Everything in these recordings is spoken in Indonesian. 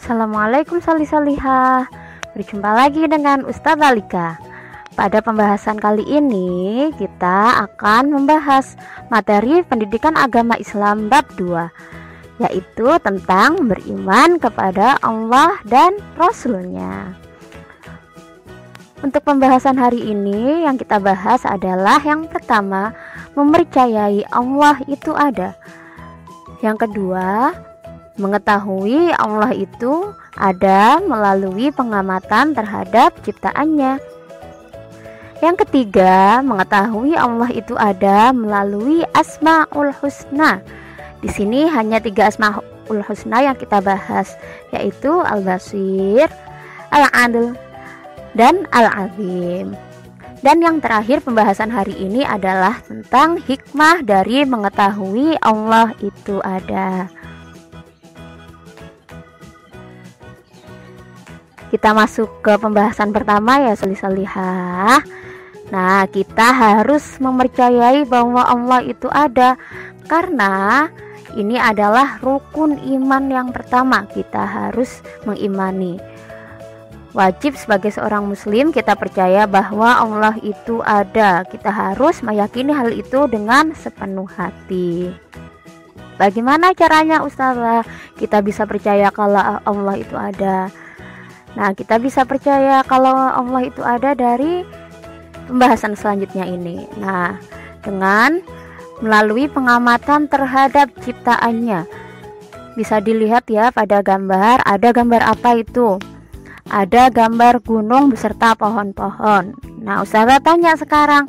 Assalamualaikum salih-salihah. Berjumpa lagi dengan Ustazah Alika. Pada pembahasan kali ini kita akan membahas materi pendidikan agama Islam bab 2, yaitu tentang beriman kepada Allah dan Rasul-Nya. Untuk pembahasan hari ini yang kita bahas adalah yang pertama, mempercayai Allah itu ada. Yang kedua, mengetahui Allah itu ada melalui pengamatan terhadap ciptaannya. Yang ketiga, mengetahui Allah itu ada melalui Asmaul Husna. Di sini hanya 3 Asmaul Husna yang kita bahas, yaitu Al-Basir, Al-Adl, dan Al-Azim. Dan yang terakhir pembahasan hari ini adalah tentang hikmah dari mengetahui Allah itu ada. Kita masuk ke pembahasan pertama ya salih-salihah. Nah, kita harus mempercayai bahwa Allah itu ada, karena ini adalah rukun iman yang pertama. Kita harus mengimani. Wajib sebagai seorang muslim kita percaya bahwa Allah itu ada. Kita harus meyakini hal itu dengan sepenuh hati. Bagaimana caranya Ustazah kita bisa percaya kalau Allah itu ada? Nah, kita bisa percaya kalau Allah itu ada dari pembahasan selanjutnya ini. Nah, dengan melalui pengamatan terhadap ciptaannya. Bisa dilihat ya pada gambar, ada gambar apa itu? Ada gambar gunung beserta pohon-pohon. Nah, Ustazah tanya sekarang,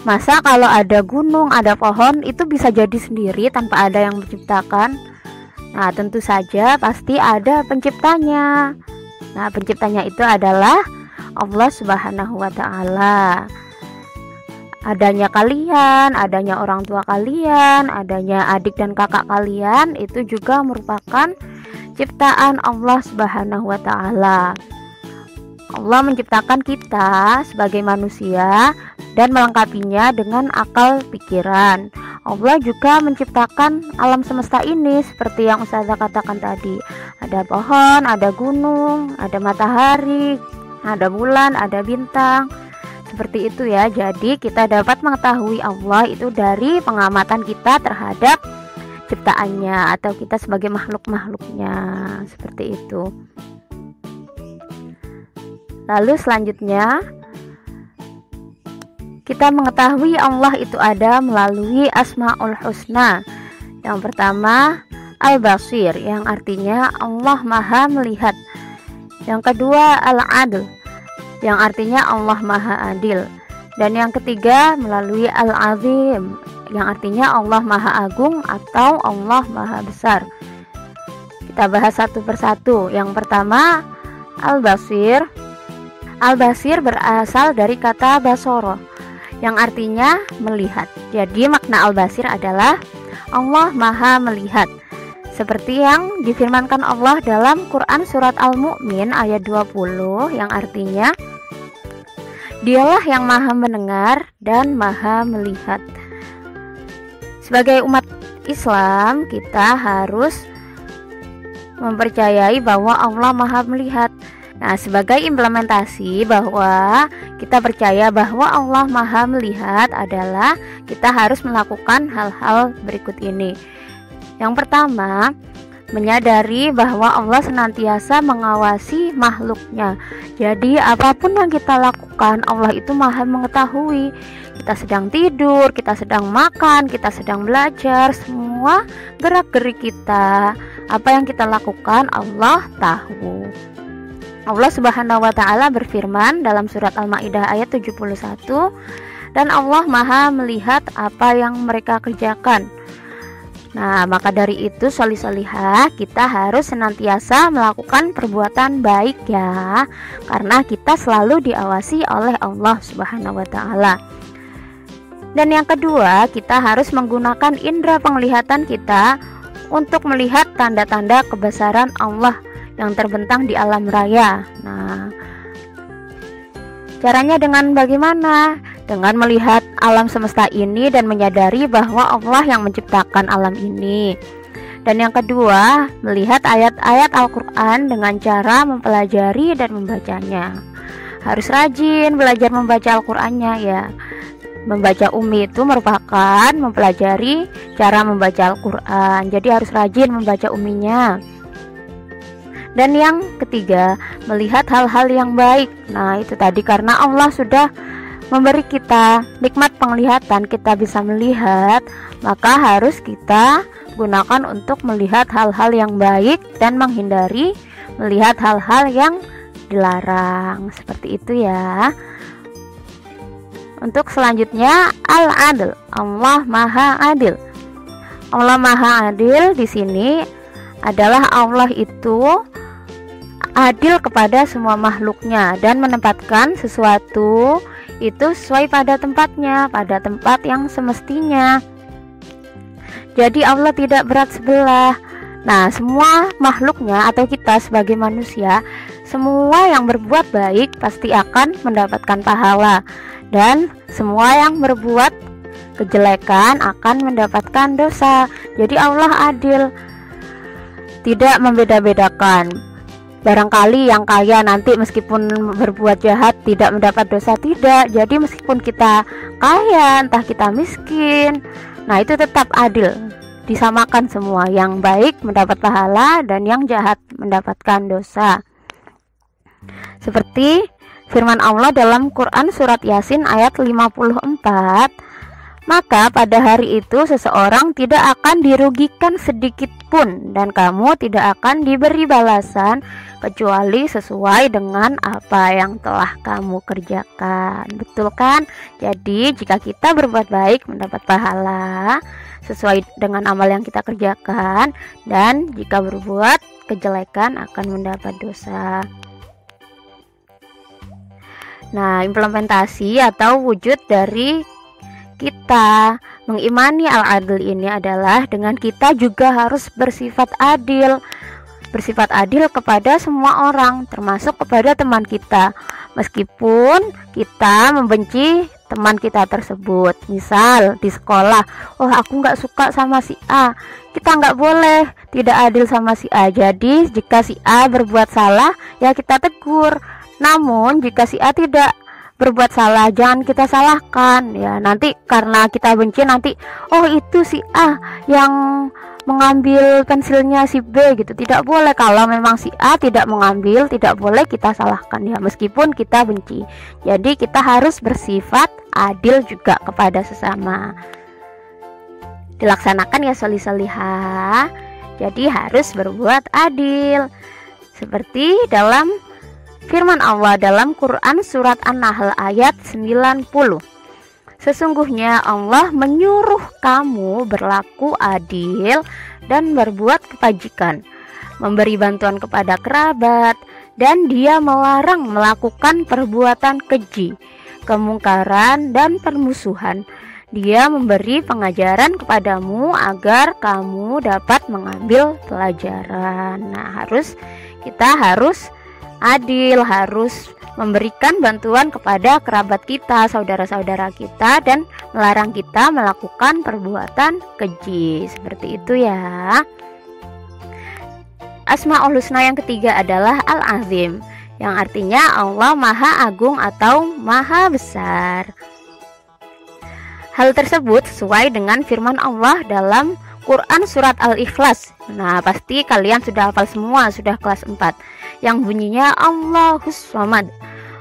masa kalau ada gunung, ada pohon itu bisa jadi sendiri tanpa ada yang menciptakan? Nah, tentu saja pasti ada penciptanya. Nah, penciptanya itu adalah Allah Subhanahu wa Ta'ala. Adanya kalian, adanya orang tua kalian, adanya adik dan kakak kalian, itu juga merupakan ciptaan Allah Subhanahu wa Ta'ala. Allah menciptakan kita sebagai manusia dan melengkapinya dengan akal pikiran. Allah juga menciptakan alam semesta ini seperti yang Ustazah katakan tadi. Ada pohon, ada gunung, ada matahari, ada bulan, ada bintang. Seperti itu ya. Jadi kita dapat mengetahui Allah itu dari pengamatan kita terhadap ciptaannya atau kita sebagai makhluk-makhluknya. Seperti itu. Lalu selanjutnya kita mengetahui Allah itu ada melalui Asmaul Husna. Yang pertama Al-Basir, yang artinya Allah Maha melihat. Yang kedua Al-Adl, yang artinya Allah Maha adil. Dan yang ketiga melalui Al-Azim, yang artinya Allah Maha agung atau Allah Maha besar. Kita bahas satu persatu. Yang pertama Al-Basir. Al-Basir berasal dari kata basoro, yang artinya melihat. Jadi makna Al-Basir adalah Allah Maha melihat. Seperti yang difirmankan Allah dalam Quran surat Al-Mu'min ayat 20, yang artinya Dialah yang Maha mendengar dan Maha melihat. Sebagai umat Islam, kita harus mempercayai bahwa Allah Maha melihat. Nah, sebagai implementasi bahwa kita percaya bahwa Allah Maha melihat adalah kita harus melakukan hal-hal berikut ini. Yang pertama, menyadari bahwa Allah senantiasa mengawasi makhluknya. Jadi apapun yang kita lakukan, Allah itu Maha mengetahui. Kita sedang tidur, kita sedang makan, kita sedang belajar, semua gerak-gerik kita, apa yang kita lakukan Allah tahu. Allah Subhanahu wa Ta'ala berfirman dalam surat Al-Maidah ayat 71, dan Allah Maha melihat apa yang mereka kerjakan. Nah, maka dari itu solih-solihah kita harus senantiasa melakukan perbuatan baik ya, karena kita selalu diawasi oleh Allah Subhanahu wa Ta'ala. Dan yang kedua, kita harus menggunakan indera penglihatan kita untuk melihat tanda-tanda kebesaran Allah yang terbentang di alam raya. Nah, caranya dengan bagaimana? Dengan melihat alam semesta ini dan menyadari bahwa Allah yang menciptakan alam ini. Dan yang kedua, melihat ayat-ayat Al-Quran dengan cara mempelajari dan membacanya. Harus rajin belajar membaca Al-Qurannya ya. Membaca ummi itu merupakan mempelajari cara membaca Al-Quran. Jadi harus rajin membaca umminya. Dan yang ketiga, melihat hal-hal yang baik. Nah itu tadi, karena Allah sudah memberi kita nikmat penglihatan, kita bisa melihat, maka harus kita gunakan untuk melihat hal-hal yang baik dan menghindari melihat hal-hal yang dilarang. Seperti itu ya. Untuk selanjutnya, Al-Adl, Allah Maha Adil. Allah Maha Adil di sini adalah Allah itu adil kepada semua makhluknya dan menempatkan sesuatu itu sesuai pada tempatnya, pada tempat yang semestinya. Jadi Allah tidak berat sebelah. Nah, semua makhluknya atau kita sebagai manusia, semua yang berbuat baik pasti akan mendapatkan pahala, dan semua yang berbuat kejelekan akan mendapatkan dosa. Jadi Allah adil, tidak membeda-bedakan. Barangkali yang kaya nanti meskipun berbuat jahat tidak mendapat dosa, tidak. Jadi meskipun kita kaya, entah kita miskin, nah itu tetap adil, disamakan semua. Yang baik mendapat pahala dan yang jahat mendapatkan dosa. Seperti firman Allah dalam Quran surat Yasin ayat 54, maka pada hari itu seseorang tidak akan dirugikan sedikit pun, dan kamu tidak akan diberi balasan kecuali sesuai dengan apa yang telah kamu kerjakan. Betul kan? Jadi jika kita berbuat baik mendapat pahala sesuai dengan amal yang kita kerjakan, dan jika berbuat kejelekan akan mendapat dosa. Nah, implementasi atau wujud dari kita mengimani Al-Adl ini adalah dengan kita juga harus bersifat adil. Bersifat adil kepada semua orang, termasuk kepada teman kita. Meskipun kita membenci teman kita tersebut, misal di sekolah, oh aku nggak suka sama si A, kita nggak boleh tidak adil sama si A. Jadi jika si A berbuat salah, ya kita tegur. Namun jika si A tidak berbuat salah, jangan kita salahkan ya. Nanti karena kita benci, nanti oh itu si A yang mengambil pensilnya si B gitu. Tidak boleh. Kalau memang si A tidak mengambil, tidak boleh kita salahkan ya, meskipun kita benci. Jadi kita harus bersifat adil juga kepada sesama. Dilaksanakan ya solih-solihah. Jadi harus berbuat adil. Seperti dalam firman Allah dalam Quran surat An-Nahl ayat 90. Sesungguhnya Allah menyuruh kamu berlaku adil dan berbuat kebajikan, memberi bantuan kepada kerabat, dan Dia melarang melakukan perbuatan keji, kemungkaran, dan permusuhan. Dia memberi pengajaran kepadamu agar kamu dapat mengambil pelajaran. Nah, kita harus adil, harus memberikan bantuan kepada kerabat kita, saudara-saudara kita, dan melarang kita melakukan perbuatan keji. Seperti itu ya. Asmaul Husna yang ketiga adalah Al-Azim, yang artinya Allah Maha Agung atau Maha Besar. Hal tersebut sesuai dengan firman Allah dalam Quran surat Al-Ikhlas. Nah, pasti kalian sudah hafal semua, sudah kelas 4, yang bunyinya Allahus Samad.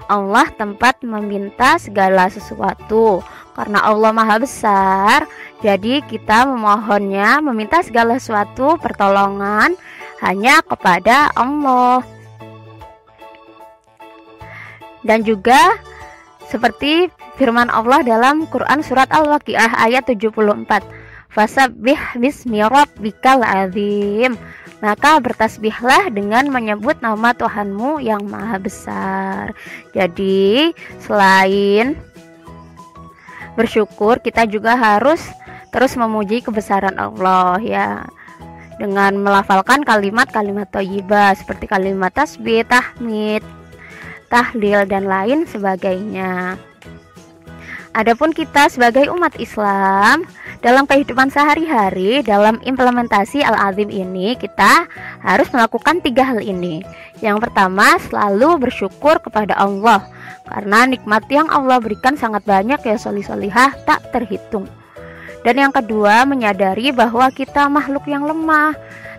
Allah tempat meminta segala sesuatu. Karena Allah Maha Besar, jadi kita memohonnya, meminta segala sesuatu pertolongan hanya kepada Allah. Dan juga seperti firman Allah dalam Quran surat Al-Waqiah ayat 74, fasabbih bismi rabbikal azim, maka bertasbihlah dengan menyebut nama Tuhanmu yang Maha Besar. Jadi selain bersyukur, kita juga harus terus memuji kebesaran Allah ya, dengan melafalkan kalimat-kalimat thayyibah seperti kalimat tasbih, tahmid, tahlil, dan lain sebagainya. Adapun kita sebagai umat Islam dalam kehidupan sehari-hari, dalam implementasi Al-Azim ini, kita harus melakukan 3 hal ini. Yang pertama, selalu bersyukur kepada Allah, karena nikmat yang Allah berikan sangat banyak ya solihah, tak terhitung. Dan yang kedua, menyadari bahwa kita makhluk yang lemah.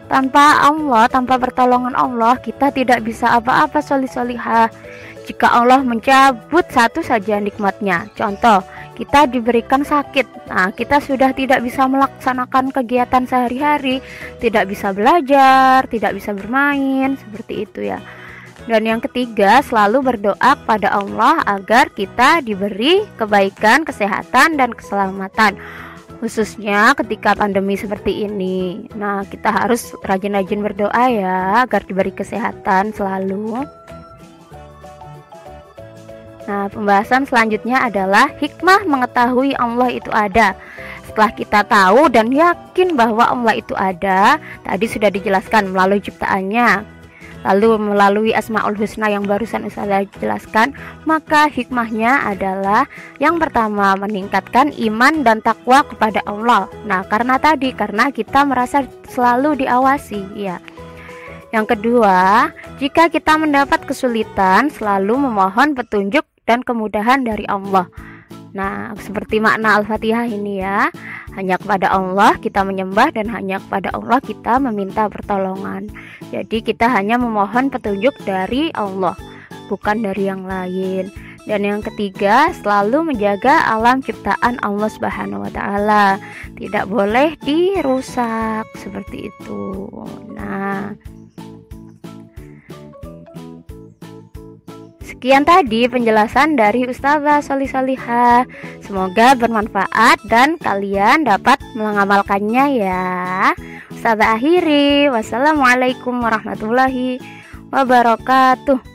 Tanpa Allah, tanpa pertolongan Allah, kita tidak bisa apa-apa solihah. Jika Allah mencabut satu saja nikmatnya, contoh, kita diberikan sakit, nah kita sudah tidak bisa melaksanakan kegiatan sehari-hari, tidak bisa belajar, tidak bisa bermain, seperti itu ya. Dan yang ketiga, selalu berdoa kepada Allah agar kita diberi kebaikan, kesehatan, dan keselamatan, khususnya ketika pandemi seperti ini. Nah, kita harus rajin-rajin berdoa ya, agar diberi kesehatan selalu. Nah, pembahasan selanjutnya adalah hikmah mengetahui Allah itu ada. Setelah kita tahu dan yakin bahwa Allah itu ada, tadi sudah dijelaskan melalui ciptaannya, lalu melalui Asmaul Husna yang barusan saya jelaskan, maka hikmahnya adalah yang pertama, meningkatkan iman dan takwa kepada Allah. Nah, karena kita merasa selalu diawasi ya. Yang kedua, jika kita mendapat kesulitan, selalu memohon petunjuk dan kemudahan dari Allah. Nah, seperti makna Al-Fatihah ini ya, hanya kepada Allah kita menyembah dan hanya kepada Allah kita meminta pertolongan. Jadi kita hanya memohon petunjuk dari Allah, bukan dari yang lain. Dan yang ketiga, selalu menjaga alam ciptaan Allah Subhanahu wa taala. Tidak boleh dirusak seperti itu. Nah, sekian tadi penjelasan dari Ustazah Solihah. Semoga bermanfaat dan kalian dapat mengamalkannya ya. Ustazah akhiri, wassalamualaikum warahmatullahi wabarakatuh.